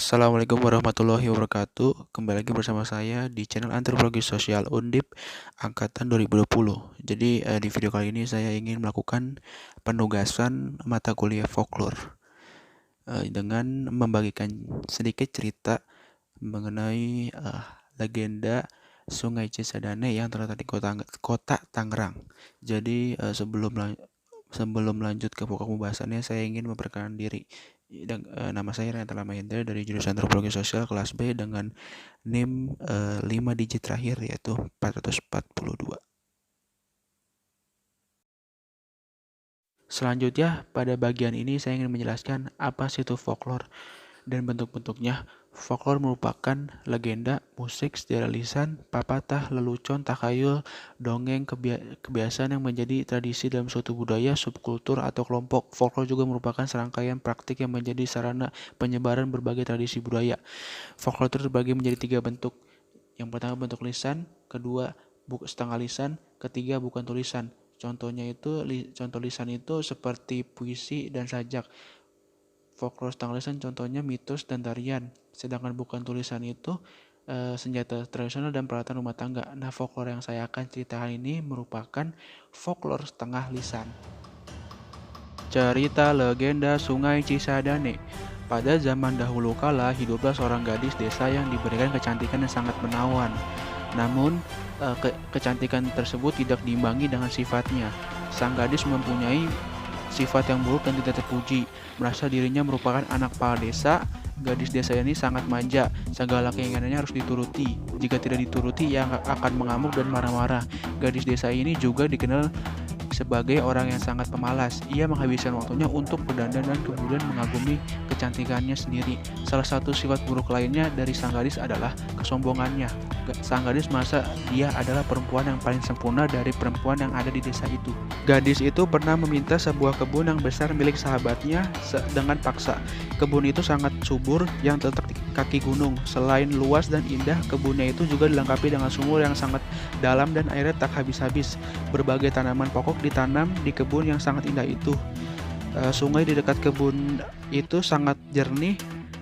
Assalamualaikum warahmatullahi wabarakatuh. Kembali lagi bersama saya di channel Antropologi Sosial Undip angkatan 2020. Jadi di video kali ini saya ingin melakukan penugasan mata kuliah folklore dengan membagikan sedikit cerita mengenai legenda Sungai Cisadane yang terletak di kota Tangerang. Jadi sebelum lanjut ke pokok pembahasannya, saya ingin memperkenalkan diri. Nama saya Renata Mahendra dari jurusan Antropologi Sosial kelas B dengan NIM 5 digit terakhir yaitu 442. Selanjutnya, pada bagian ini saya ingin menjelaskan apa sih itu folklore dan bentuk-bentuknya. Folklore merupakan legenda, musik, sejarah lisan, papatah, lelucon, takhayul, dongeng, kebiasaan yang menjadi tradisi dalam suatu budaya, subkultur, atau kelompok. Folklore juga merupakan serangkaian praktik yang menjadi sarana penyebaran berbagai tradisi budaya. Folklore terbagi menjadi 3 bentuk. Yang pertama bentuk lisan, kedua setengah lisan, ketiga bukan tulisan. Contoh lisan itu seperti puisi dan sajak. Folklore setengah lisan contohnya mitos dan tarian, sedangkan bukan tulisan itu senjata tradisional dan peralatan rumah tangga. Nah, folklore yang saya akan ceritakan ini merupakan folklore setengah lisan. Cerita legenda Sungai Cisadane. Pada zaman dahulu kala, hiduplah seorang gadis desa yang diberikan kecantikan yang sangat menawan. Namun, kecantikan tersebut tidak diimbangi dengan sifatnya. Sang gadis mempunyai sifat yang buruk dan tidak terpuji, merasa dirinya merupakan anak kepala desa. Gadis desa ini sangat manja, segala keinginannya harus dituruti. Jika tidak dituruti, ia akan mengamuk dan marah-marah. Gadis desa ini juga dikenal sebagai orang yang sangat pemalas. Ia menghabiskan waktunya untuk berdandan dan kemudian mengagumi kecantikannya sendiri. Salah satu sifat buruk lainnya dari sang gadis adalah kesombongannya. Sang gadis merasa dia adalah perempuan yang paling sempurna dari perempuan yang ada di desa itu. Gadis itu pernah meminta sebuah kebun yang besar milik sahabatnya dengan paksa. Kebun itu sangat subur yang terletak di kaki gunung. Selain luas dan indah, kebunnya itu juga dilengkapi dengan sumur yang sangat dalam dan airnya tak habis-habis. Berbagai tanaman pokok ditanam di kebun yang sangat indah itu. Sungai di dekat kebun itu sangat jernih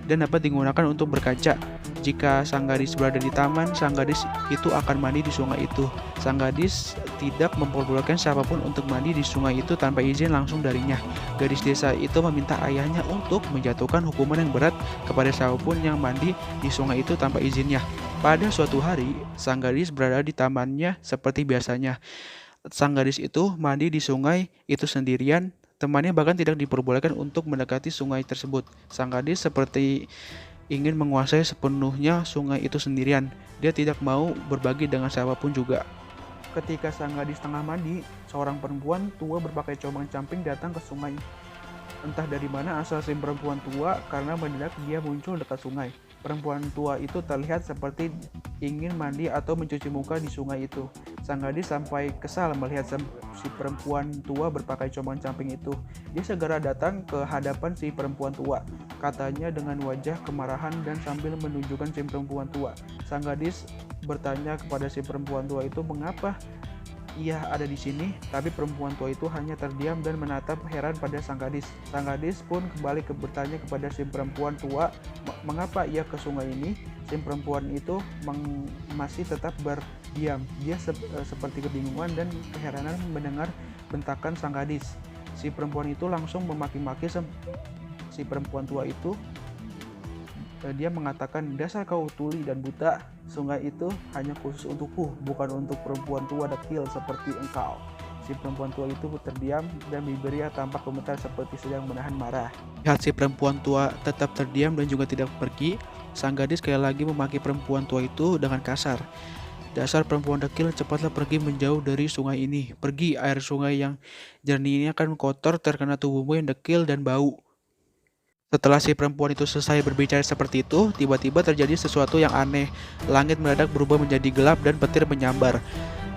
dan dapat digunakan untuk berkaca. Jika sang gadis berada di taman, sang gadis itu akan mandi di sungai itu. Sang gadis tidak memperbolehkan siapapun untuk mandi di sungai itu tanpa izin langsung darinya. Gadis desa itu meminta ayahnya untuk menjatuhkan hukuman yang berat kepada siapapun yang mandi di sungai itu tanpa izinnya. Pada suatu hari, sang gadis berada di tamannya seperti biasanya. Sang gadis itu mandi di sungai itu sendirian. Temannya bahkan tidak diperbolehkan untuk mendekati sungai tersebut. Sang gadis seperti ingin menguasai sepenuhnya sungai itu sendirian. Dia tidak mau berbagi dengan siapapun juga. Ketika sang gadis tengah mandi, seorang perempuan tua berpakaian compang-camping datang ke sungai. Entah dari mana asal si perempuan tua, karena mendadak dia muncul dekat sungai. Perempuan tua itu terlihat seperti ingin mandi atau mencuci muka di sungai itu. Sang gadis sampai kesal melihat si perempuan tua berpakaian compang-camping itu. Dia segera datang ke hadapan si perempuan tua. Katanya dengan wajah kemarahan dan sambil menunjukkan si perempuan tua. Sang gadis bertanya kepada si perempuan tua itu mengapa ia ada di sini, tapi perempuan tua itu hanya terdiam dan menatap heran pada sang gadis. Sang gadis pun kembali bertanya kepada si perempuan tua mengapa ia ke sungai ini. Si perempuan itu masih tetap berdiam. Dia seperti kebingungan dan keheranan mendengar bentakan sang gadis. Si perempuan itu langsung memaki-maki si perempuan tua itu. Dia mengatakan, dasar kau tuli dan buta, sungai itu hanya khusus untukku, bukan untuk perempuan tua dekil seperti engkau. Si perempuan tua itu terdiam dan bibirnya tampak gemetar seperti sedang menahan marah. Lihat si perempuan tua tetap terdiam dan juga tidak pergi, sang gadis sekali lagi memaki perempuan tua itu dengan kasar. Dasar perempuan dekil, cepatlah pergi menjauh dari sungai ini. Pergi, air sungai yang jernih ini akan kotor terkena tubuhmu yang dekil dan bau. Setelah si perempuan itu selesai berbicara seperti itu, tiba-tiba terjadi sesuatu yang aneh. Langit mendadak berubah menjadi gelap dan petir menyambar.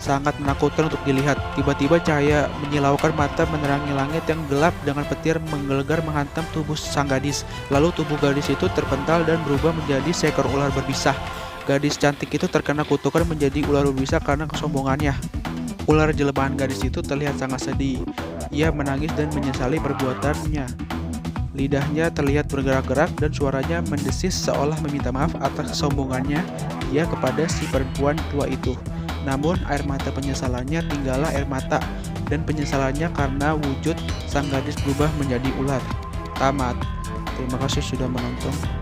Sangat menakutkan untuk dilihat. Tiba-tiba cahaya menyilaukan mata menerangi langit yang gelap dengan petir menggelegar menghantam tubuh sang gadis. Lalu tubuh gadis itu terpental dan berubah menjadi seekor ular berbisa. Gadis cantik itu terkena kutukan menjadi ular berbisa karena kesombongannya. Ular jelmaan gadis itu terlihat sangat sedih. Ia menangis dan menyesali perbuatannya. Lidahnya terlihat bergerak-gerak dan suaranya mendesis seolah meminta maaf atas kesombongannya dia kepada si perempuan tua itu. Namun air mata penyesalannya tinggallah air mata, dan penyesalannya karena wujud sang gadis berubah menjadi ular. Tamat. Terima kasih sudah menonton.